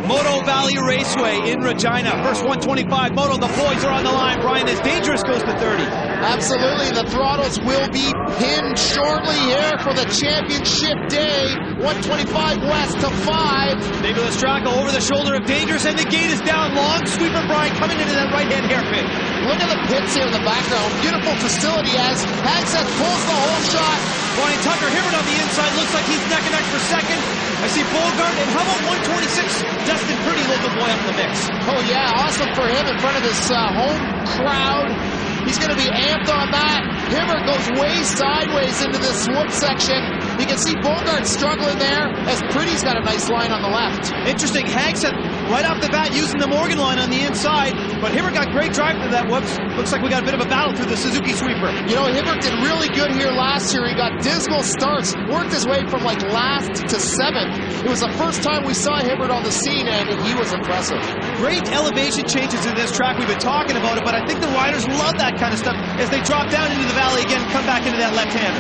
Moto Valley Raceway in Regina. First 125 Moto, the boys are on the line. Brian is dangerous, goes to 30. Absolutely, the throttles will be pinned shortly here for the championship day. 125 west to 5. David Lestracco over the shoulder of Dangerous, and the gate is down. Long sweeper, Brian, coming into that right-hand hairpin. Look at the pits here in the background. Beautiful facility as Hagstead pulls the whole shot. Brian Tucker, Hibbert on the inside, looks like he's neck and neck for second. I see Bogart, and how about 126? Dustin Pretty, local boy up in the mix. Oh yeah, awesome for him in front of his home crowd. He's going to be amped on that. Hibbert goes way sideways into this whoop section. You can see Bogart struggling there as Pretty's got a nice line on the left. Interesting, Hagstead right off the bat using the Morgan line on the inside, but Hibbert got great drive to that. Whoops, looks like we got a bit of a battle through the Suzuki sweeper. You know, Hibbert did really good here last year. He got dismal starts, worked his way from like last to 7th. It was the first time we saw Hibbert on the scene, and he was impressive. Great elevation changes in this track. We've been talking about it, but I think the riders love that kind of stuff as they drop down into the valley again and come back into that left-hander.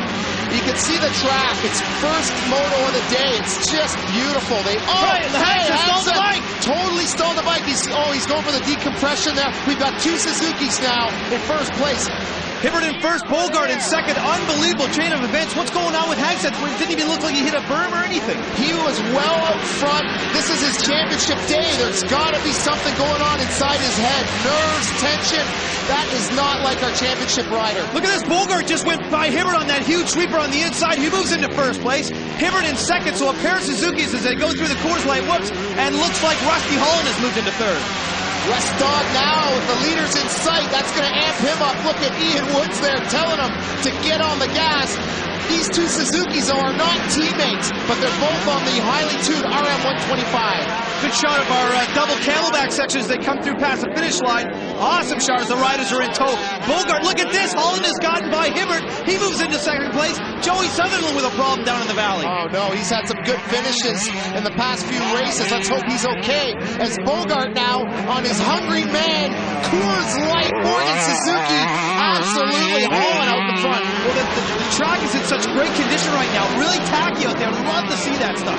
You can see the track. It's first moto of the day. It's just beautiful. They stole the bike. Totally stole the bike. He's going for the decompression there. We've got 2 Suzukis now in first place. Hibbert in first, Bogart in second. Unbelievable chain of events. What's going on with Hagstead? It didn't even look like he hit a berm or anything. He was well out front. This is his championship day. There's got to be something going on inside his head. Nerves, tension. That is not like our championship rider. Look at this. Bogart just went by Hibbert on that huge sweeper on the inside. He moves into first place. Hibbert in second, so a pair of Suzukis as they go through the Coors Light whoops, and looks like Rusty Holland has moved into third. West Dog now with the leaders in sight. That's going to amp him up. Look at Ian Woods there telling him to get on the gas. These 2 Suzukis are not teammates, but they're both on the highly tuned RM125. Good shot of our double camelback section as they come through past the finish line. Awesome shot as the riders are in tow. Bogart, look at this. Holland has gotten by Hibbert. He moves into second place. Joey Sutherland with a problem down in the valley. Oh no, he's had some good finishes in the past few races. Let's hope he's okay. As Bogart now on his hungry man, Coors Light, Morgan Suzuki, absolutely hauling out the front. Well, the track is in such great condition right now. Really tacky out there. Love to see that stuff.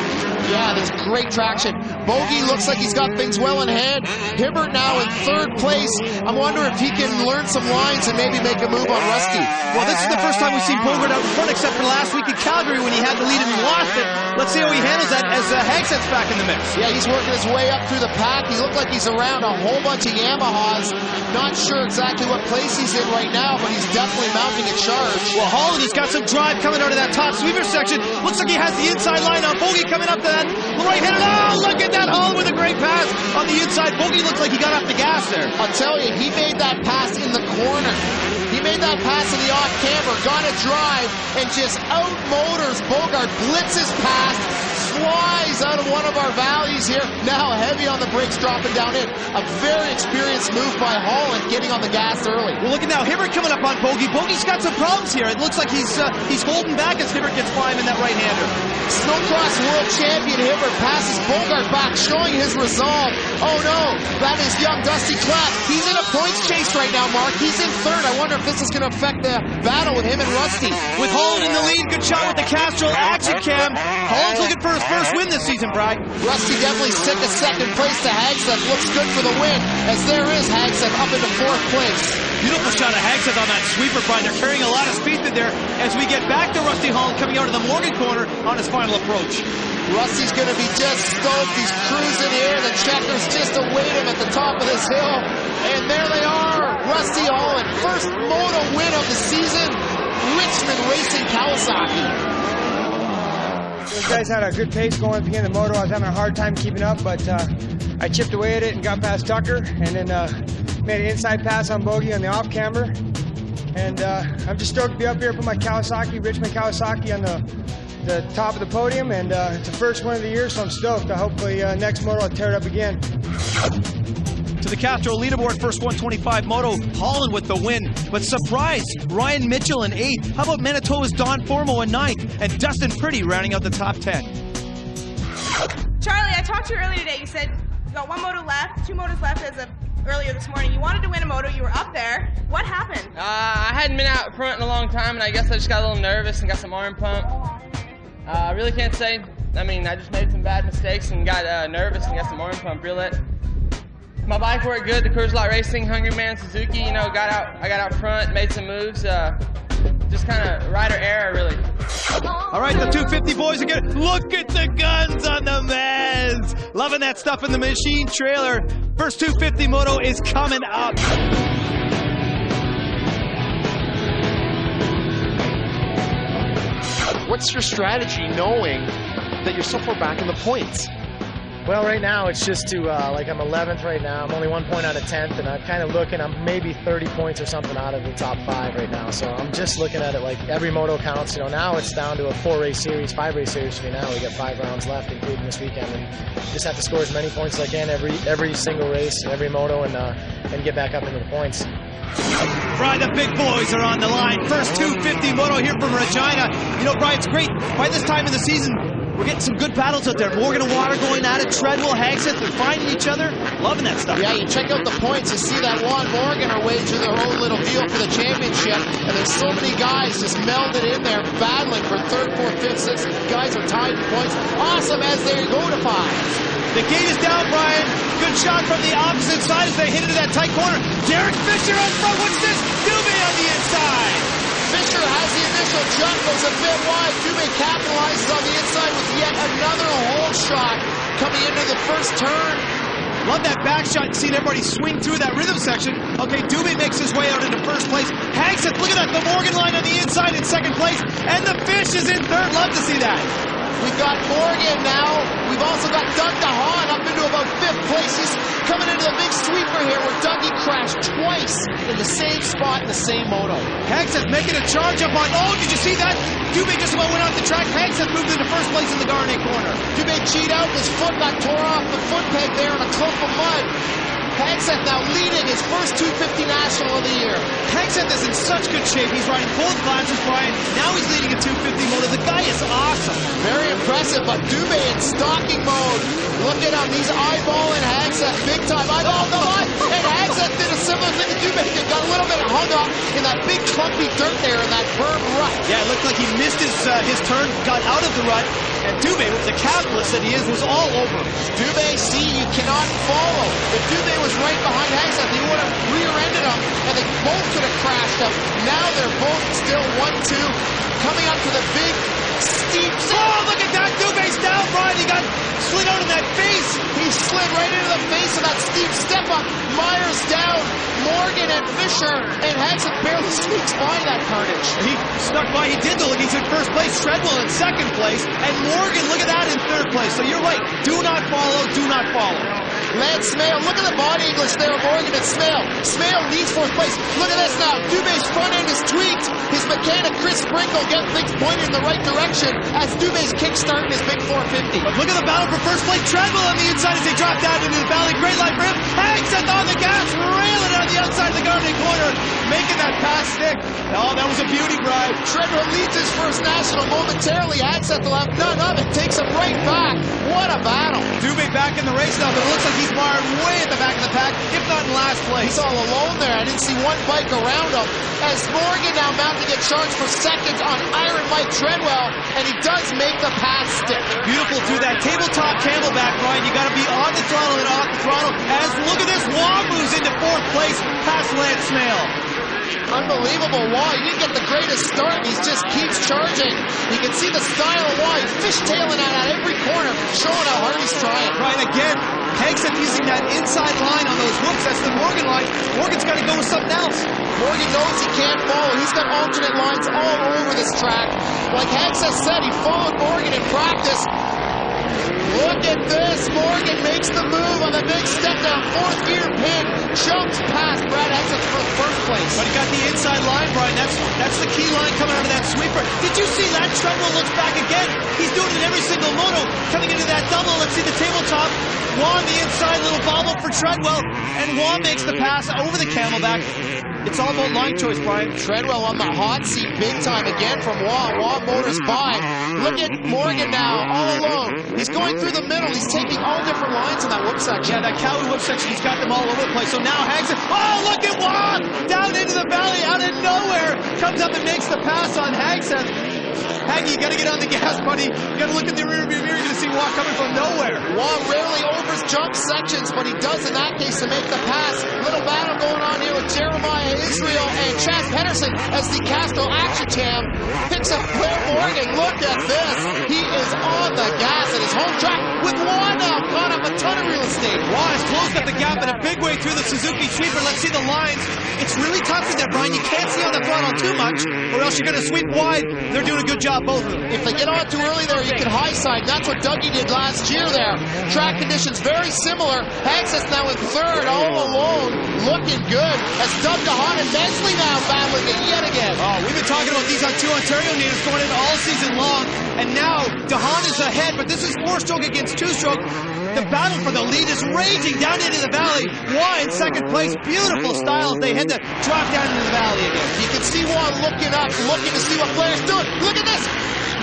Yeah, there's great traction. Bogey looks like he's got things well in hand. Hibbert now in third place. I wonder if he can learn some lines and maybe make a move on Rusty. Well, this is the first time we've seen Bogart out in front except for last week in Calgary when he had the lead and lost it. Let's see how he handles that as Hagstead's back in the mix. Yeah, he's working his way up through the pack. He looked like he's around a whole bunch of Yamahas. Not sure exactly what place he's in right now, but he's definitely mounting a charge. Well, Holland has got some drive coming out of that top sweeper section. Looks like he has the inside line on Bogey coming up to that right-handed. Oh, look at that Holland with a great pass on the inside. Bogey looks like he got off the gas there. I'll tell you, he made that pass in the corner. He made that pass in the off-camber, got a drive, and just out-motors Bogart, blitzes past, flies out of one of our valleys here. Now heavy on the brakes, dropping down in. A very experienced move by Holland, getting on the gas early. Well, look at now, Hibbert coming up on Bogey. Bogey's got some problems here. It looks like he's holding back as Hibbert gets by him in that right-hander. Snowcross world champion Hibbert passes Bogart back, showing his resolve. Oh no, that is young Dusty Clapp. He's in a points chase right now, Mark. He's in third. I wonder if this is going to affect the battle with him and Rusty. With Holland in the lead, good shot with the Castrol action cam. Holland's looking for his first win this season, Brad. Rusty definitely took a second place to Hagstead. Looks good for the win, as there is Hagstead up into fourth place. Beautiful shot of Hagstead on that sweeper, Brian. They're carrying a lot of speed through there as we get back to Rusty Holland coming out of the Morgan corner on his final approach. Rusty's going to be just stoked. He's cruising here. The checkers just await him at the top of this hill. And there they are. Rusty Holland, first moto win of the season. Richmond Racing Kawasaki. Those guys had a good pace going at the beginning of the moto. I was having a hard time keeping up, but I chipped away at it and got past Tucker, and then made an inside pass on Bogey on the off-camber. And I'm just stoked to be up here, put my Kawasaki, Richmond Kawasaki, on the top of the podium, and it's the first one of the year, so I'm stoked. Hopefully next moto I'll tear it up again. To the Castro leaderboard, first 125 moto, Holland with the win. But surprise, Ryan Mitchell in 8th. How about Manitoba's Don Formo in 9th? And Dustin Pretty rounding out the top 10. Charlie, I talked to you earlier today. You said you got 1 moto left, 2 motos left as of earlier this morning. You wanted to win a moto. You were up there. What happened? I hadn't been out front in a long time, and I guess I just got a little nervous and got some arm pump. I really can't say I mean, I just made some bad mistakes and got nervous and got some arm pump real. My bike worked good. The Coors Light Racing, Hungry Man Suzuki, you know, I got out front, made some moves. Just kind of rider error, really. All right, the 250 boys again. Look at the guns on the men's. Loving that stuff in the machine trailer. First 250 moto is coming up. What's your strategy knowing that you're so far back in the points? Well, right now it's just to, like I'm 11th right now. I'm only 1 point out of 10th, and I'm kind of looking, I'm maybe 30 points or something out of the top 5 right now. So I'm just looking at it like every moto counts. You know, now it's down to a 4-race series, 5-race series for me now. We got 5 rounds left, including this weekend, and just have to score as many points as I can every single race, every moto, and get back up into the points. Brian, the big boys are on the line. First 250 moto here from Regina. You know, Brian, it's great. By this time in the season, we're getting some good battles out there. Morgan and Water going at it. Treadwell, Hagseth, they're finding each other. Loving that stuff. Yeah, you check out the points. You see that Juan Morgan are waging their own little deal for the championship. And there's so many guys just melded in there, battling for 3rd, 4th, 5th, 6th. Guys are tied in points. Awesome as they go to 5. The gate is down, Brian. Good shot from the opposite side as they hit into that tight corner. Derek Fisher on front. What's this? Dubé on the inside. Fisher has the initial jump, goes a bit wide. Dubé capitalizes on the inside with yet another hole shot coming into the first turn. Love that back shot, seeing everybody swing through that rhythm section. Okay, Dubé makes his way out into first place. Hagseth, look at that, the Morgan line on the inside in 2nd place. And the Fish is in 3rd. Love to see that. We've got Morgan now. We've also got Doug DeHaan up into about 5th place. He's coming into the big sweeper here where Dougie crashed twice in the same spot in the same moto. Hagseth making a charge up on, oh, did you see that? Dubé just about went off the track. Hagseth moved into first place in the Garnet corner. Dubé cheat out, his foot got tore off the foot peg there in a clump of mud. Hagseth now leading his first 250 National of the year. Hagseth is in such good shape. He's riding both classes, Brian. Now he's leading a 250 moto. The guy is awesome. Very impressive, but Dubé in stalking mode. Look at him, he's eyeballing Hagseth big time. Eyeball the line, and Hagseth did a similar thing to Dubé. He got a little bit hung up in that big clumpy dirt there in that berm rut. Yeah, it looked like he missed his turn, got out of the rut, and Dubé, with the capitalist that he is, was all over. Dubé, see, you cannot follow. If Dubé was right behind Hagseth, he would have rear-ended him, and they both could have crashed him. Now they're both still 1-2, coming up to the big, steep... Oh, look at that! Dubé's down, Brian. He got slid out in that face. He slid right into the face of that steep step-up. Myers down, Morgan and Fisher, and Hagseth barely squeaks by that carnage. He snuck by. He did, though. He's in first place. Treadwell in 2nd place. And Morgan, look at that, in 3rd place. So you're right. Do not follow. Do not follow. Lance Smale, look at the body English there, Morgan and Smale. Smale leads 4th place. Look at this now. Dubé's front end is tweaked. His mechanic, Chris Sprinkle, getting things pointed in the right direction as Dubé's kickstarting his big 450. But look at the battle for first place. Treadwell on the inside as they drop down into the valley. Great line for him. Hagseth on the gas, railing on the outside of the Garnet corner, making that pass stick. Oh, that was a beauty, Brian. Treadwell leads his first National momentarily. Hagseth will have none of it. Takes him right back. What a battle. Dubé back in the race now, but it looks like he's mired way at the back of the pack, if not in last place. He's all alone there. I didn't see one bike around him. As Morgan now mounting a charge for seconds on Iron Mike Treadwell, and he does make the pass stick. Beautiful through that tabletop camelback, Brian. You got to be on the throttle and off the throttle. As look at this, Waugh moves into 4th place past Lance Smale. Unbelievable. Waugh, he didn't get the greatest start. He just keeps charging. You can see the style of Waugh. He's fishtailing out at every corner, showing how hard he's trying. Right, again, Hagseth using that inside line on those hooks. That's the Morgan line. Morgan's got to go with something else. Morgan knows he can't follow. He's got alternate lines all over this track. Like Hagseth said, he followed Morgan in practice. Look at this. Morgan makes the move on the big step down. 4th gear pin. Jumps past Brad Hagseth for first place. But he got the inside line, Brian. That's the key line coming out of that sweeper. Did you see that? Treadwell looks back again. He's doing it in every single moto. Coming into that double. Let's see the tabletop. Waugh on the inside. Little bobble for Treadwell. And Waugh makes the pass over the camelback. It's all about line choice, Brian. Treadwell on the hot seat big time again from Waugh. Waugh motors by. Look at Morgan now, all alone. He's going through the middle. He's taking all different lines in that whip section. Yeah, that Cowie whip section, he's got them all over the place. So now Hagseth, oh, look at Waugh! Down into the valley, out of nowhere. Comes up and makes the pass on Hagseth. Haggy, you got to get on the gas, buddy. You got to look in the rearview mirror. You're going to see Waugh coming from nowhere. Waugh rarely jump sections, but he does in that case to make the pass. Little battle going on here with Jeremiah Israel and Chaz Pedersen as the Castro Action Cam picks up Blair Morgan. Look at this. He is on the gas at his home track with Waugh now. Caught up a ton of real estate. Waugh has closed up the gap in a big way through the Suzuki sweeper. Let's see the lines. It's really tough in there, Brian. You can't see on the throttle too much, or else you're going to sweep wide. They're doing a good job, both of them. If they get on too early there, you can high side. That's what Dougie did last year there. Track conditions very similar. Hagseth now in third, all alone, looking good. As Doug DeHaan and Bensley now battling it yet again. Oh, we've been talking about these on two Ontario natives going in all season long, and now DeHaan is ahead, but this is four-stroke against two-stroke. The battle for the lead is raging down into the valley. Waugh in second place. Beautiful style as they head to drop down into the valley again. You can see Waugh looking up, looking to see what Blair's doing. Look at this.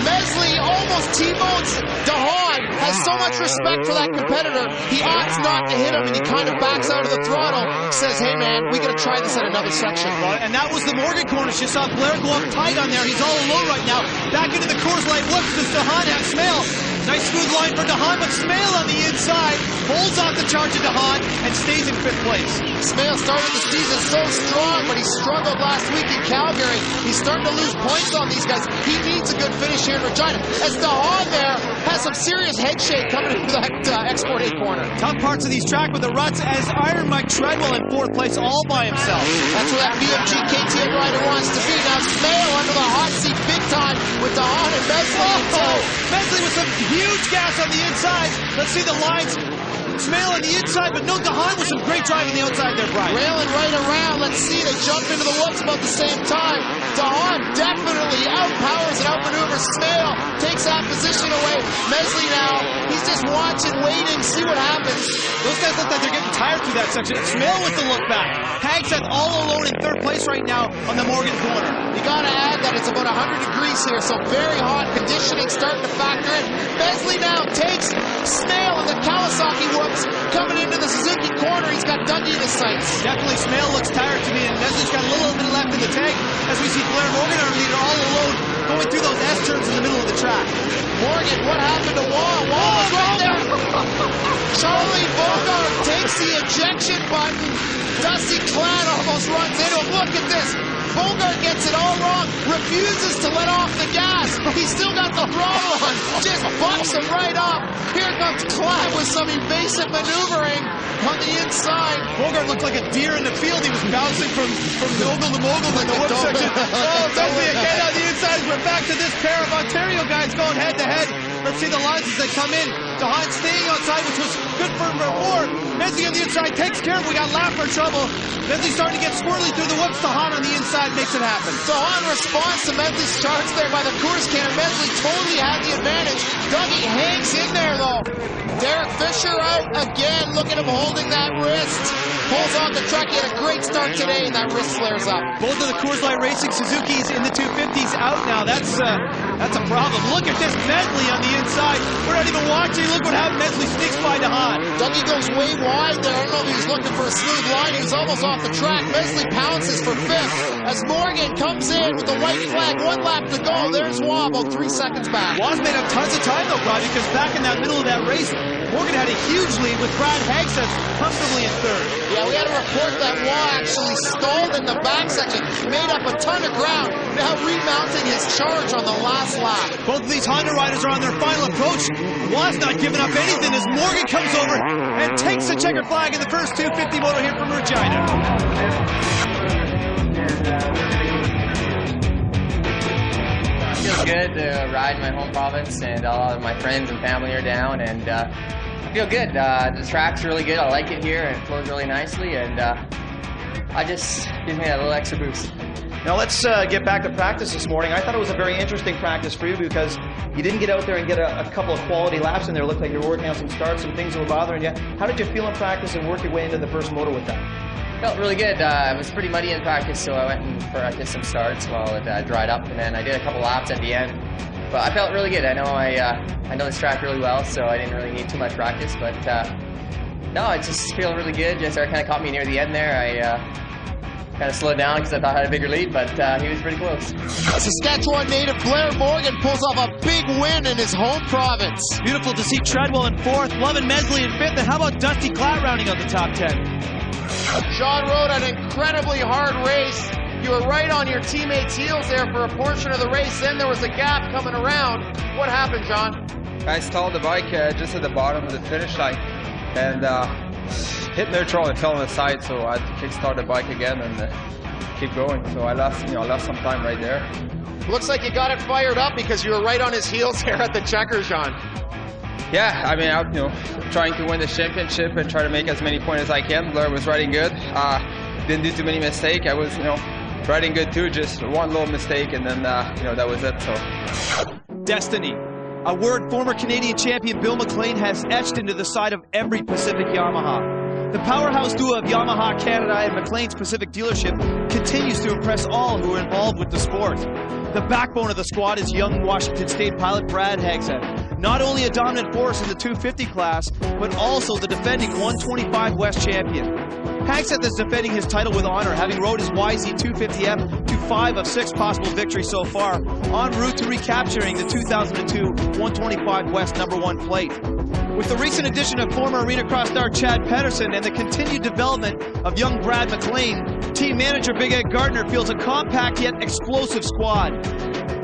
Mesley almost T-bones DeHaan. Has so much respect for that competitor. He opts not to hit him, and he kind of backs out of the throttle. Says, hey man, we got to try this at another section. Well, and that was the Morgan corner. You saw Blair go up tight on there. He's all alone right now. Back into the Coors Light. Whoops, does DeHaan have Smale? Nice smooth line for DeHaan, but Smale on the inside holds off the charge of DeHaan and stays in fifth place. Smale started the season so strong, but he struggled last week in Calgary. He's starting to lose points on these guys. He needs a good finish here in Regina. As DeHaan there has some serious head shake coming into that Export 8 corner. Tough parts of these track with the ruts as Iron Mike Treadwell in fourth place all by himself. That's where that BMG KTM rider wants to be. Now Smale under the hot seat big time with DeHaan and Mesley. Mesley with some huge gas on the inside. Let's see the lines. Smale on the inside, but no, DeHaan with some great drive on the outside there, Brian. Railing right around. Let's see, they jump into the whoops about the same time. DeHaan definitely outpowers and outmaneuvers Smale. Takes that position away. Mesley now, he's just watching, waiting, see what happens. Those guys look like they're getting tired through that section. Smale with the look back. Hagseth all alone in third place right now on the Morgan corner. You gotta add that it's about 100 degrees here, so very hot. Conditioning starting to factor in. Mesley now takes Smale and the Kawasaki whoops coming into the Suzuki corner. He's got Dougie in his sights. Definitely Smale looks tired to me, and Mesley's got a little bit left in the tank as we see Blair Morgan, our leader, all alone going through those S-turns in the middle of the track. Morgan, what happened to Waugh? Waugh was right there. Charlie Bogart takes the ejection button. Dusty Clad almost runs into him. Look at this. Bogart gets it all wrong, refuses to let off the gas. He's still got the throttle on, just bucks him right up. Here comes Clad with some evasive maneuvering on the inside. Bogart looked like a deer in the field. He was bouncing from mogul to mogul in the whip section. Oh, Mesley again on the inside. We're back to this pair of Ontario guys going head to head. Let's see the lines as they come in. DeHaan staying outside, which was good for more. Mesley on the inside takes care of it. We got Laffer trouble. Mesley starting to get swirly through the whoops. DeHaan on the inside makes it happen. DeHaan responds to Mesley's charge there by the Coors can. Mesley totally had the advantage. Dougie hangs in there though. Derek Fisher out again. Look at him holding that wrist. Pulls on the truck. He had a great start today and that wrist flares up. Both of the Coors Light Racing Suzukis in the 250s out now. That's a problem. Look at this Mesley on the inside. We're not even watching. Look what happened. Mesley sneaks by DeHaan. Dougie goes way wide there. I don't know if he was looking for a smooth line. He was almost off the track. Mesley pounces for fifth as Morgan comes in with the white flag. 1 lap to go. There's Waugh about 3 seconds back. Waugh's made up tons of time though, Brad, because back in that middle of that race, Morgan had a huge lead with Brad Hagseth comfortably in third. Yeah, we had a report that Waugh actually stalled in the back section, made up a ton of ground, now remounting his charge on the last lap. Both of these Honda riders are on their final approach. Waugh's not giving up anything as Morgan comes over and takes the checkered flag in the first 250 moto here from Regina. Feels good to ride in my home province, and a lot of my friends and family are down, and I feel good. The track's really good. I like it here, and it flows really nicely, and I just gives me a little extra boost. Now let's get back to practice this morning. I thought it was a very interesting practice for you because you didn't get out there and get a couple of quality laps in there. It looked like you were working on some starts, some things that were bothering you. How did you feel in practice and work your way into the first moto with that? Felt really good. It was pretty muddy in practice, so I went and practiced some starts while it dried up, and then I did a couple laps at the end. But I felt really good. I know this track really well, so I didn't really need too much practice. But no, I just feel really good. Just kind of caught me near the end there. kind of slowed down because I thought I had a bigger lead, but he was pretty close. Saskatchewan native Blair Morgan pulls off a big win in his home province. Beautiful to see Treadwell in 4th, Love and Mesley in 5th, and how about Dusty Klatt rounding out the top 10? Sean rode an incredibly hard race. You were right on your teammates' heels there for a portion of the race. Then there was a gap coming around. What happened, John? I stalled the bike just at the bottom of the finish line and hit neutral and fell on the side, so I had to kickstart the bike again and keep going. So I lost some time right there. Looks like you got it fired up because you were right on his heels there at the checkers, John. Yeah, I mean, I'm trying to win the championship and try to make as many points as I can. Blair was riding good. Didn't do too many mistakes. I was, riding good too. Just one little mistake, and then that was it. So. Destiny. A word former Canadian champion Bill McLean has etched into the side of every Pacific Yamaha. The powerhouse duo of Yamaha Canada and McLean's Pacific dealership continues to impress all who are involved with the sport. The backbone of the squad is young Washington State pilot Brad Hagseth, not only a dominant force in the 250 class, but also the defending 125 West champion. Hagseth is defending his title with honor, having rode his YZ 250F to 5 of 6 possible victories so far, en route to recapturing the 2002 125 West #1 plate. With the recent addition of former Arena Cross star Chad Pedersen and the continued development of young Brad McLean, team manager Big Ed Gardner feels a compact yet explosive squad.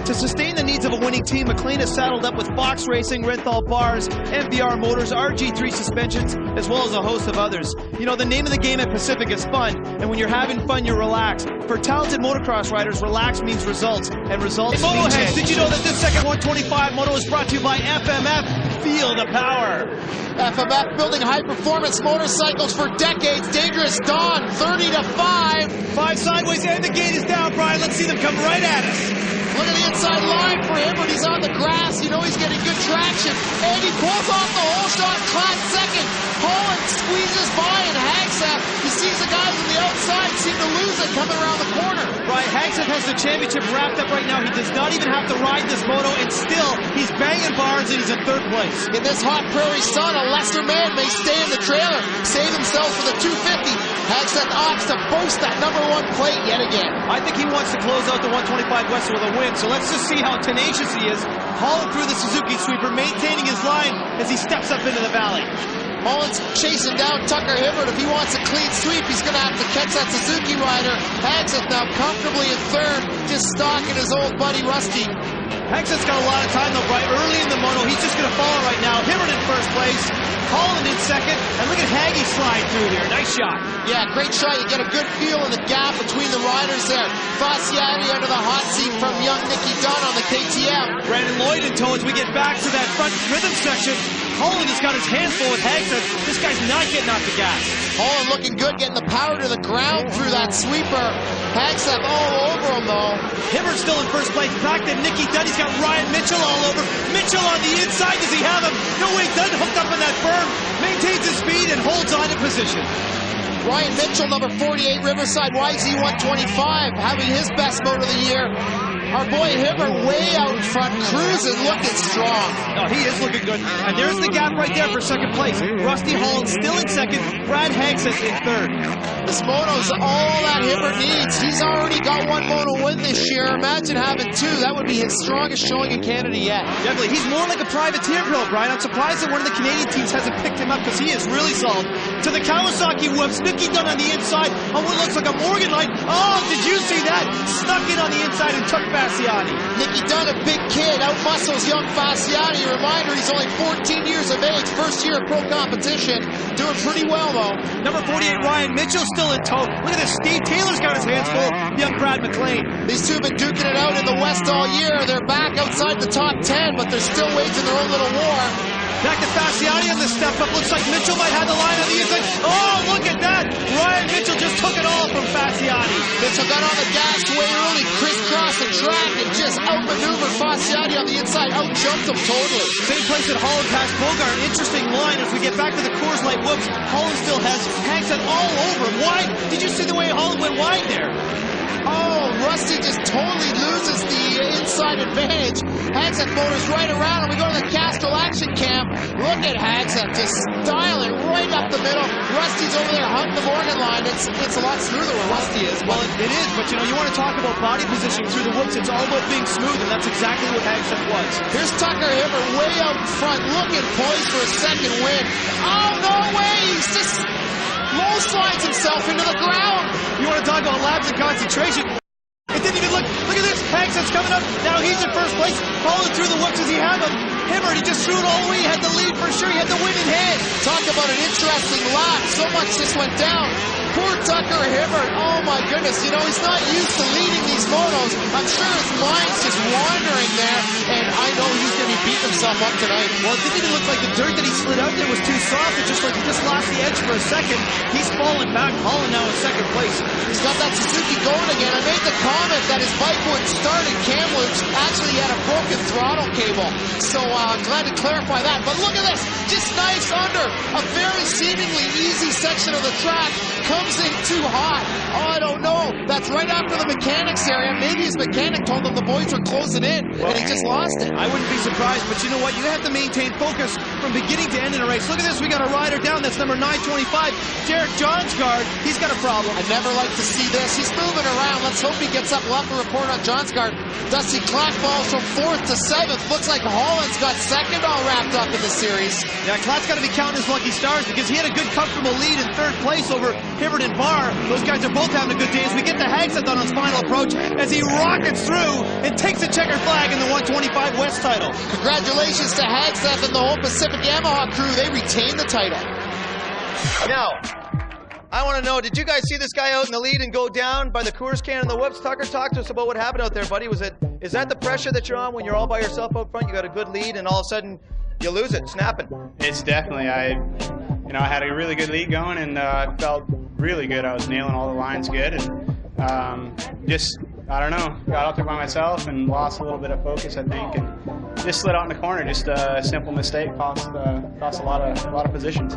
To sustain the needs of a winning team, McLean is saddled up with Fox Racing, Renthal Bars, MVR Motors, RG3 suspensions, as well as a host of others. The name of the game at Pacific is fun, and when you're having fun, you're relaxed. For talented motocross riders, relax means results, and results mean Motoheads, did you know that this second 125 moto is brought to you by FMF? Feel the power. FMF building high-performance motorcycles for decades. Dangerous Dawn, 30 to 5. 5 sideways, and the gate is down, Brian. Let's see them come right at us. Look at the inside line for him when he's on the grass. He's getting good traction. And he pulls off the whole shot, Klatt second. Holland squeezes by, and Hagseth, he sees the guys on the outside seem to lose it coming around the corner. Right, Hagseth has the championship wrapped up right now. He does not even have to ride this moto, and still, he's banging bars, and he's in 3rd place. In this hot prairie sun, a lesser man may stay in the trailer, save himself for the 250. Hagseth opts to boast that #1 plate yet again. I think he wants to close out the 125 West with a win, so let's just see how tenacious he is, hauling through the Suzuki sweeper, maintaining his line as he steps up into the valley. Holland's chasing down Tucker Hibbert. If he wants a clean sweep, he's going to have to catch that Suzuki rider. Hagseth now comfortably in 3rd, just stalking his old buddy Rusty. Hagseth's got a lot of time though, Brian. Early in the moto, he's just going to follow right now. Hibbert in 1st place, Holland in 2nd, and look at Haggy slide through here. Nice shot. Yeah, great shot. You get a good feel of the gap between the riders there. Fasciati under the hot seat from young Nicky Dunn on the KTM. Brandon Lloyd in tow as we get back to that front rhythm section. Holland has got his hands full with Hagseth. This guy's not getting off the gas. Holland looking good, getting the power to the ground through that sweeper. Hagseth all over him, though. Hibbert still in 1st place. Back to Nicky Dunn. He's got Ryan Mitchell all over. Mitchell on the inside. Does he have him? No way. Dunn hooked up in that berm. Maintains his speed and holds on to position. Ryan Mitchell, number 48, Riverside YZ 125, having his best moto of the year. Our boy Hibbert way out in front, cruising, looking strong. No, he is looking good. And there's the gap right there for 2nd place. Rusty Holland still in 2nd. Brad Hagseth in 3rd. This moto's all that Hibbert needs. He's already got 1 moto win this year. Imagine having 2. That would be his strongest showing in Canada yet. Definitely. He's more like a privateer girl, Brian. I'm surprised that one of the Canadian teams hasn't picked him up because he is really solid. To the Kawasaki whoops. Nicky Dunn on the inside on what looks like a Morgan line. Oh, did you see that? Snuck in on the inside and took Fasciati. Nicky Dunn, a big kid, outmuscles young Fasciati. Reminder, he's only 14 years of age, 1st year of pro competition. Doing pretty well, though. Number 48, Ryan Mitchell, still in tow. Look at this, Steve Taylor's got his hands full. Young Brad McLean. These two have been duking it out in the West all year. They're back outside the top 10, but they're still waging their own little war. Back to Fasciati on the step up. Looks like Mitchell might have the line on the inside. Oh, look at that. Ryan Mitchell just took it all from Fasciati. Mitchell got on the gas way early, crisscrossed the track, and just outmaneuvered Fasciati on the inside. Out-jumped him totally. Same place that Holland passed Bogart. Interesting line as we get back to the Coors Light whoops. Holland still has Hagseth all over him. Wide. Did you see the way Holland went wide there? Oh, Rusty just totally loses the inside advantage. Hagseth motors right around, and we go to the Castrol action cam. Look at Hagseth just dialing right up the middle. Rusty's over there hunting the Morgan line. It's a lot smoother where Rusty is. Well, it is, but you know, you want to talk about body positioning through the whoops. It's all about being smooth, and that's exactly what Hagseth was. Here's Tucker Hibbert way out in front, looking poised for a second win. Oh, no way! He's just low slides himself into the ground. You want to talk about lapse of concentration? It didn't even look. Look at this. Hagseth's coming up. Now he's in first place. Following through the whoops. Does he have him? Hibbert, he just threw it all the way. He had the lead for sure. He had the win in hand. Talk about an interesting lap. So much just went down. Poor Tucker Hibbert. Oh my goodness. You know, he's not used to leading these motos. I'm sure his mind's just wandering there. And I know he's going to be beating himself up tonight. Well, it didn't even look like the dirt that he slid out there was too soft. It just like he just lost the edge for a second. He's falling back. Holland now in second place. He's got that Suzuki going again. I made the comment that his bike wouldn't start in Kamloops. Actually, he had a broken throttle cable. So I'm glad to clarify that. But look at this. Just nice under a very seemingly easy section of the track. Comes in too hot. Oh, I don't know. That's right after the mechanics area. Maybe his mechanic told him the boys were closing in, and he just lost it. I wouldn't be surprised, but you know what? You have to maintain focus from beginning to end in a race. Look at this. We got a rider down. That's number 925, Derek Johnsgaard. He's got a problem. I never like to see this. He's moving around. Let's hope he gets up. We'll have to report on Johnsgaard. Dusty Klatt falls from 4th to 7th. Looks like Holland's got 2nd all wrapped up in the series. Yeah, Klatt's got to be counting his lucky stars because he had a good, comfortable lead in 3rd place over Hibbert and Barr. Those guys are both having a good day as we get to Hagseth on his final approach as he rockets through and takes a checker flag in the 125 West title. Congratulations to Hagseth and the whole Pacific Yamaha crew. They retained the title. Now, I want to know, did you guys see this guy out in the lead and go down by the Coors can and the whoops? Tucker, talk to us about what happened out there, buddy. Is that the pressure that you're on when you're all by yourself out front? You got a good lead and all of a sudden you lose it, snapping. It's definitely, I had a really good lead going and I felt really good. I was nailing all the lines good and just, I don't know, got out there by myself and lost a little bit of focus, I think, and just slid out in the corner. Just a simple mistake cost a lot of positions.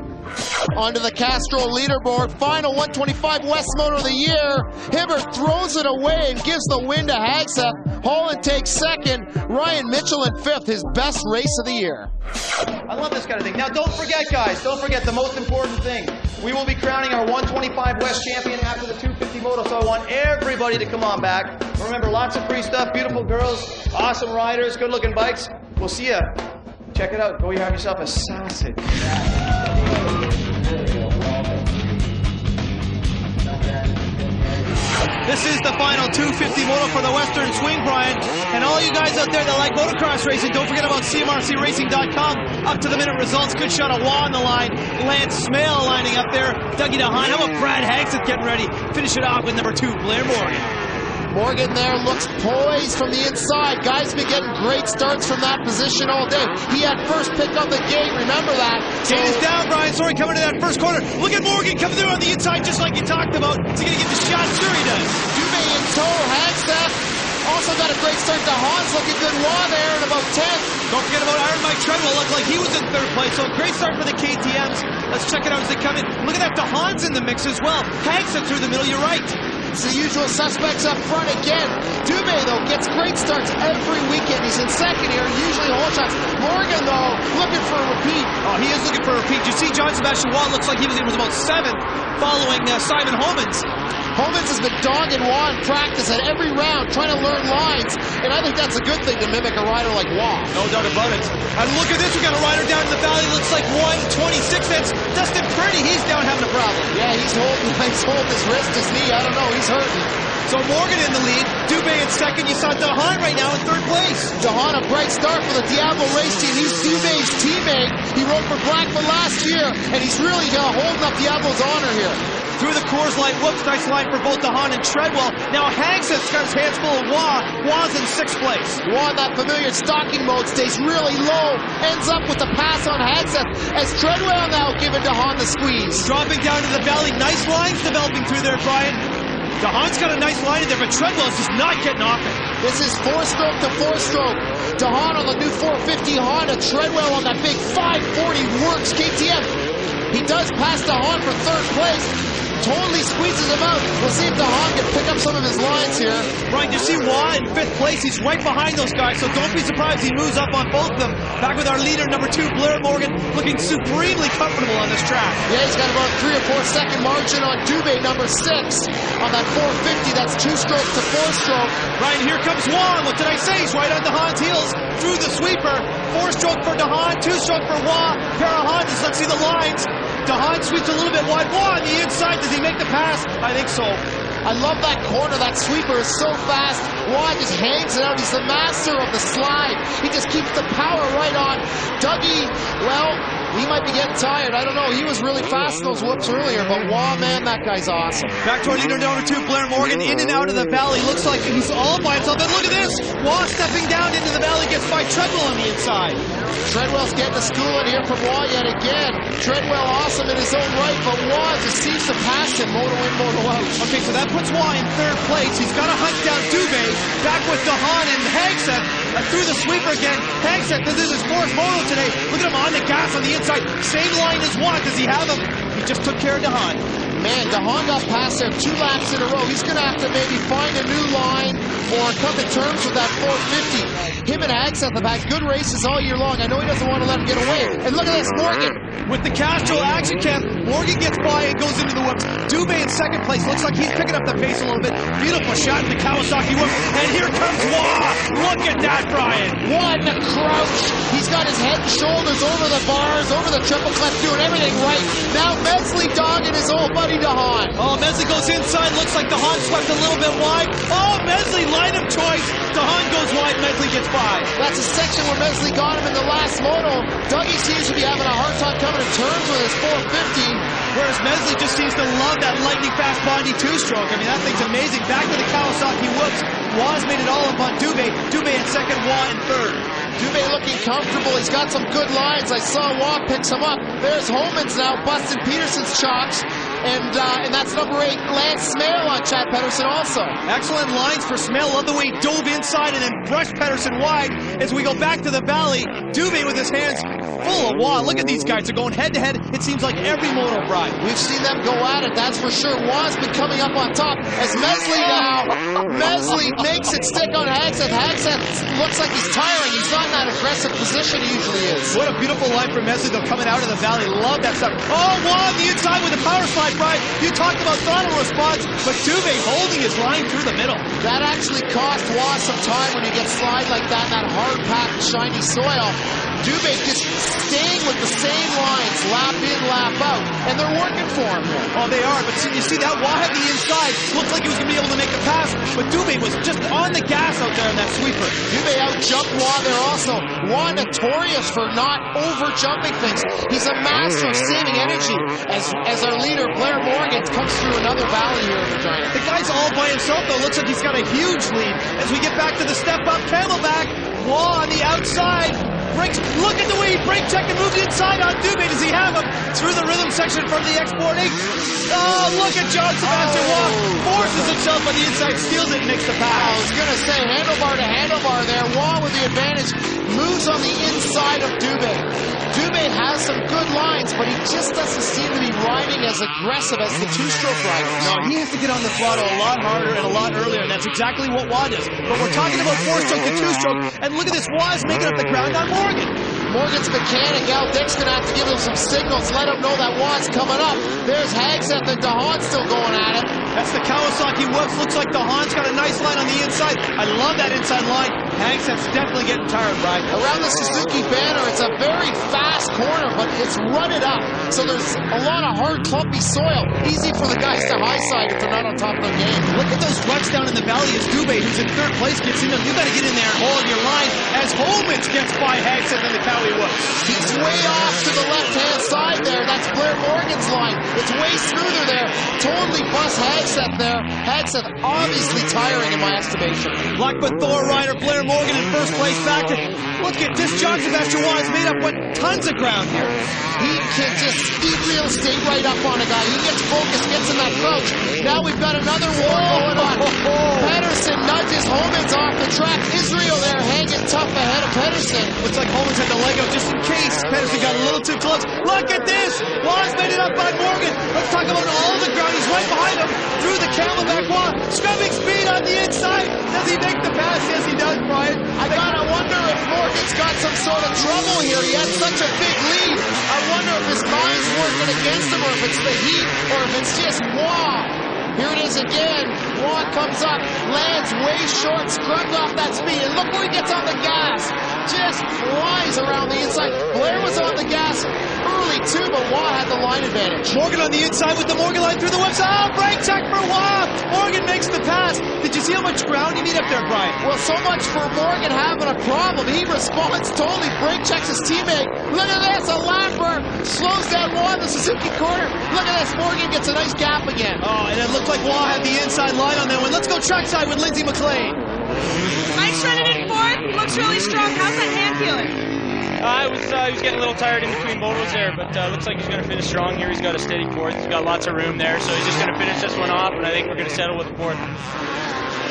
Onto the Castrol leaderboard, final 125 West Moto of the year. Hibbert throws it away and gives the win to Hagseth. Holland takes 2nd. Ryan Mitchell in 5th, his best race of the year. I love this kind of thing. Now, don't forget, guys, don't forget the most important thing. We will be crowning our 125 West champion after the 250 Moto, so I want everybody to come on back. Remember, lots of free stuff, beautiful girls, awesome riders, good-looking bikes. We'll see you. Check it out. Go have yourself a sausage. This is the final 250 Moto for the Western Swing, Brian. And all you guys out there that like motocross racing, don't forget about CMRCRacing.com. Up to the minute results. Good shot of Waugh on the line. Lance Smale lining up there. Dougie DeHaan. How about Brad Hagseth getting ready? Finish it off with number 2, Blair Morgan. Morgan there looks poised from the inside. Guy's been getting great starts from that position all day. He had first pick on the gate, remember that. Gate is down, Brian. Sorry, coming to that first corner. Look at Morgan coming through on the inside just like you talked about. Is he going to get the shot? Sure he does. Dubé in tow. Hagseth also got a great start to Hans. Looking good. Waugh there in about 10th. Don't forget about Iron Mike Treadwell. Looked like he was in 3rd place. So a great start for the KTMs. Let's check it out as they come in. Look at that. DeHaan's in the mix as well. Hagseth through the middle. You're right. It's the usual suspects up front again. Dubé, though, gets great starts every weekend. He's in 2nd here, usually whole shots. Morgan, though, looking for a repeat. Oh, he is looking for a repeat. You see John Sebastian Waugh looks like he was about 7th following Simon Homans. Homans has been dogging Waugh in practice at every round, trying to learn lines, and I think that's a good thing to mimic a rider like Waugh. No doubt about it. And look at this, we got a rider down in the valley, looks like 126. That's Dustin Purdy. He's down having a problem. Yeah, he's holding his wrist, his knee. I don't know, he's hurting. So Morgan in the lead, Dubé in 2nd. You saw DeHaan right now in 3rd place. DeHaan, a bright start for the Diablo race team. He's Dubé's teammate. He rode for Blackfoot last year, and he's really holding up Diablo's honor here. Through the Coors Light, whoops, nice line for both DeHaan and Treadwell. Now Hagseth's got his hands full of Waugh. Waugh's in 6th place. Waugh in that familiar stalking mode stays really low, ends up with the pass on Hagseth as Treadwell now giving DeHaan the squeeze. Dropping down to the valley, nice lines developing through there, Brian. DeHaan's got a nice line in there, but Treadwell's just not getting off it. This is 4-stroke to 4-stroke. DeHaan on the new 450 Honda, Treadwell on that big 540 Works KTM. He does pass DeHaan for 3rd place. totally squeezes him out. We'll see if DeHaan can pick up some of his lines here. Brian, you see Waugh in 5th place. He's right behind those guys, so don't be surprised he moves up on both of them. Back with our leader, number 2, Blair Morgan, looking supremely comfortable on this track. Yeah, he's got about 3 or 4 second margin on Dubé, number 6, on that 450. That's 2-stroke to 4-stroke. Brian, here comes Waugh. What did I say? He's right on DeHaan's heels through the sweeper. 4-stroke for DeHaan, 2-stroke for Waugh. Pair of Hondas, let's see the lines. DeHaan sweeps a little bit wide. Waugh on the inside. Does he make the pass? I think so. I love that corner. That sweeper is so fast. Waugh just hangs it out. He's the master of the slide. He just keeps the power right on. Dougie, well, he might be getting tired. I don't know. He was really fast in those whoops earlier, but Waugh, man, that guy's awesome. Back to our leader, number 2, Blair Morgan, in and out of the valley. Looks like he's all by himself. And look at this. Waugh stepping down into the valley, gets by Treadwell on the inside. Treadwell's getting a schooling here from Waugh yet again. Treadwell awesome in his own right, but Waugh just seems to pass him. Moto in, moto out. Okay, so that puts Waugh in 3rd place. He's got to hunt down Dubé. Back with DeHaan and Hagseth. Through the sweeper again. Hagseth, this is his 4th moto today. Look at him on the gas on the inside. Same line as Waugh. Does he have him? He just took care of DeHaan. Man, DeHaan got past there 2 laps in a row. He's going to have to maybe find a new line or come to terms with that 450. Him and Hagseth have had good races all year long. I know he doesn't want to let him get away. And look at this, Morgan. With the Castro Action Cam, Morgan gets by and goes into the whoops. Dubé in 2nd place. Looks like he's picking up the pace a little bit. Beautiful shot in the Kawasaki whoop. And here comes Waugh. Look at that, Brian. What a crouch. He's got his head and shoulders over the bars, over the triple clef, doing everything right. Now Mesley dogging his old buddy DeHaan. Oh, Mesley goes inside. Looks like DeHaan swept a little bit wide. Oh, Mesley, line of choice. DeHaan goes wide. Mesley gets by. That's a section where Mesley got him in the last moto. Dougie seems to be having a hard time coming to terms with his 450. Whereas Mesley just seems to love that lightning fast Bondi 2-stroke. I mean, that thing's amazing. Back to the Kawasaki whoops. Waugh's made it all up on Dubé. Dubé in 2nd, Waugh in 3rd. Dubé looking comfortable. He's got some good lines. I saw Waugh pick some up. There's Homans now busting Peterson's chocks. And that's number 8, Lance Smale on Chad Pedersen also. Excellent lines for Smale. Love the way he dove inside and then brushed Pedersen wide. As we go back to the valley, Dubé with his hands full of Waugh. Look at these guys. They're going head-to-head. It seems like every moto ride. We've seen them go at it, that's for sure. Waugh's been coming up on top. As Mesley now, Mesley makes it stick on Hagseth. Hagseth looks like he's tiring. He's not in that aggressive position he usually is. What a beautiful line from Mesley, though, coming out of the valley. Love that stuff. Oh, Waugh on the inside with the power slide, Brian. You talked about throttle response, but Dubé holding his line through the middle. That actually cost Waugh some time when you get slide like that hard-packed, shiny soil. Dubé just staying with the same lines, lap in, lap out, and they're working for him. Oh, they are, but you see that Waugh had the inside. Looks like he was going to be able to make the pass, but Dubé was just on the gas out there in that sweeper. Dubé out-jumped Waugh there also. Waugh notorious for not over-jumping things. He's a master of saving energy as our leader, Blair Morgan, comes through another valley here in Regina. The guy's all by himself, though. Looks like he's got a huge lead. As we get back to the step-up camelback, Waugh on the outside. Breaks, look at the way he brake checked and moved inside on Dubé. Does he have him? Through the rhythm section from the Export 8. Oh, look at John Sebastian Waugh. Forces himself on the inside, steals it, and makes the pass. I was going to say handlebar to handlebar there. Waugh with the advantage. Moves on the inside of Dubé. Dubé has some good lines, but he just doesn't seem to be riding as aggressive as the 2-stroke riders. No, he has to get on the throttle a lot harder and a lot earlier, and that's exactly what Waugh does. But we're talking about 4-stroke to 2-stroke, and look at this. Waugh is making up the ground on Morgan. Morgan's mechanic, Al Dick's going to have to give him some signals, let him know that Waugh's coming up. There's Hagseth and DeHaan still going at it. That's the Kawasaki whoops. Looks like DeHaan's got a nice line on the inside. I love that inside line. Hagseth's definitely getting tired, Brian. Around the Suzuki banner, it's a very fast corner, but it's rutted up. So there's a lot of hard, clumpy soil. Easy for the guys to high side if they're not on top of their game. Look at those ruts down in the valley as Dubé, who's in 3rd place, gets in them. You got to get in there and hold your line as Homans gets by Hagseth and the Cowie whoops. He's way off to the left-hand side there. That's Blair Morgan's line. It's way smoother there. Totally bust Hagseth there. Hagseth obviously tiring in my estimation. Blackfoot Thor rider Blair Morgan in 1st place. Back to, look at this. John Sebastian Waugh has made up what tons of ground here. He can just speed reel to stay right up on a guy. He gets focused, gets in that crouch. Now we've got another war going on. Pedersen nudges Homans off the track. Israel there hanging tough ahead of Pedersen. Looks like Homans had the leg out just in case. Pedersen got a little too close. Look at this! Waugh's made it up by Morgan. Let's talk about all the ground. He's right behind him. Through the camelback Waugh. Scrubbing speed on the inside. Does he make the pass? Yes, he does, Brian. I gotta wonder if Morgan's got some sort of trouble here. He had such a big lead. I wonder if his mind's working against him, or if it's the heat, or if it's just Waugh. Here it is again. Waugh comes up, lands way short, scrubs off that speed, and look where he gets on the gas. Just flies around the inside. Blair was on the gas early too, but Waugh had the line advantage. Morgan on the inside with the Morgan line through the whips. Oh, brake check for Waugh. Morgan makes the pass. Did you see how much ground you need up there, Brian? Well, so much for Morgan having a problem. He responds totally, brake checks his teammate. Look at this, a lapper slows down Waugh in the Suzuki corner. Look at this, Morgan gets a nice gap again. Oh, and it looked like Waugh had the inside line on that one. Let's go trackside with Lindsay McLean. Mike's running in fourth. He looks really strong. How's that hand feeling? He was getting a little tired in between motos there, but looks like he's going to finish strong here. He's got a steady fourth. He's got lots of room there, so he's just going to finish this one off, and I think we're going to settle with the fourth.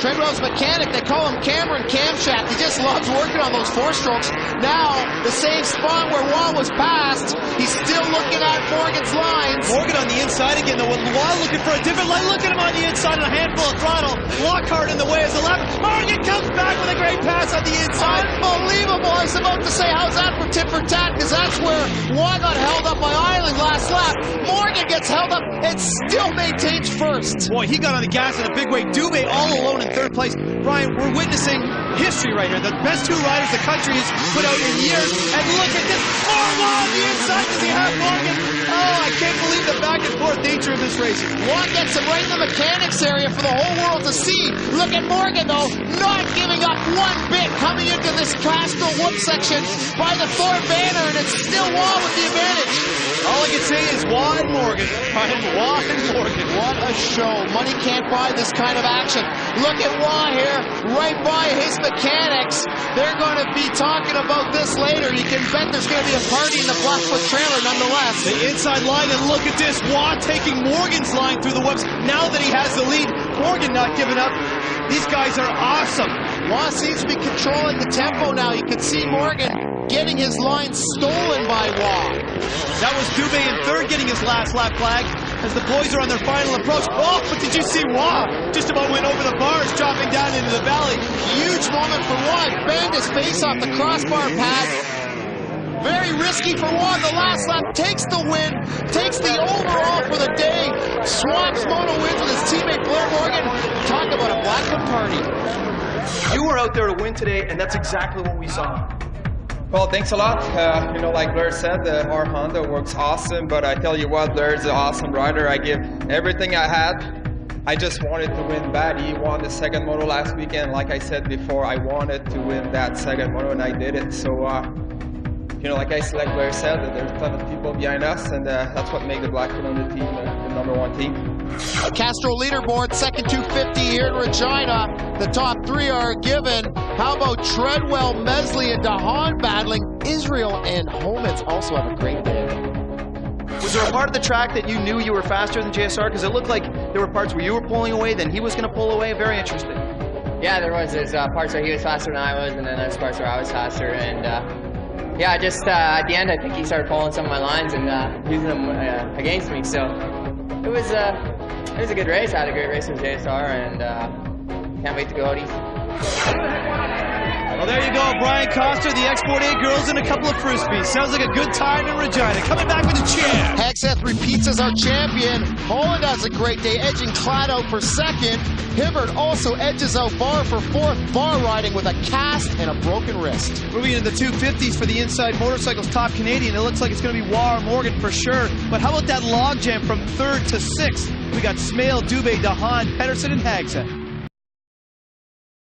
Treadwell's mechanic, they call him Cameron Camshaft. He just loves working on those four-strokes. Now, the same spot where Waugh was passed, he's still looking at Morgan's lines. Morgan on the inside again, though. Waugh looking for a different line. Look at him on the inside, and a handful of throttle. Lockhart in the way as the left. Morgan comes back with a great pass on the inside. Unbelievable. I was about to say, how's that for tit for tat? Because that's where Waugh got held up by Island last lap. Morgan gets held up and still maintains first. Boy, he got on the gas in a big way. Dubé all alone in third place. Brian, we're witnessing history right here. The best two riders the country has put out in years. And look at this. Oh, Waugh on the inside. Does he have Morgan? Oh, I can't believe the back and forth nature of this race. Waugh gets him right in the mechanics area for the whole world to see. Look at Morgan, though, not giving up one bit, coming into this Castro whoop section by the Thor banner, and it's still Waugh with the advantage. All I can say is Waugh and Morgan. Waugh and Morgan. What a show. Money can't buy this kind of action. Look at Waugh here, right by his mechanics. They're going to be talking about this later. You can bet there's going to be a party in the Blackfoot trailer nonetheless. The inside line, and look at this. Waugh taking Morgan's line through the whoops. Now that he has the lead, Morgan not giving up. These guys are awesome. Waugh seems to be controlling the tempo now. You can see Morgan getting his line stolen by Waugh. That was Dubé in third getting his last lap flag as the boys are on their final approach. Oh, but did you see Waugh? Just about went over the bars, dropping down into the valley. Huge moment for Waugh. Banged his face off the crossbar pad. Very risky for Waugh. The last lap takes the win, takes the overall for the day. Swaps moto wins with his teammate Blair Morgan. Talk about a Blackfoot party. You were out there to win today, and that's exactly what we saw. Well, thanks a lot. Like Blair said, our Honda works awesome, but I tell you what, Blair's an awesome rider. I give everything I had. I just wanted to win bad. He won the second moto last weekend. Like I said before, I wanted to win that second moto, and I did it. So, like Blair said, there's a ton of people behind us, and that's what made the Blackfoot on the team the number one team. Castro leaderboard, second 250 here in Regina. The top three are given. How about Treadwell, Mesley, and DeHaan battling? Israel and Homans also have a great day. Was there a part of the track that you knew you were faster than JSR? Because it looked like there were parts where you were pulling away, then he was going to pull away. Very interesting. Yeah, there was. There's parts where he was faster than I was, and then there's parts where I was faster. And just at the end, I think he started pulling some of my lines and using them against me. So it was a good race. I had a great race with JSR, and can't wait to go out east. Well, there you go, Brian Coster, the Export 8 girls, and a couple of Frisbees. Sounds like a good time in Regina. Coming back with the champ. Hexeth repeats as our champion. Holland has a great day, edging Clad out for second. Hibbert also edges out Barr for fourth. Barr riding with a cast and a broken wrist. Moving into the 250s for the Inside Motorcycles top Canadian. It looks like it's going to be Waugh or Morgan for sure. But how about that logjam from third to sixth? We got Smale, Dubé, DeHaan, Pedersen, and Hexeth.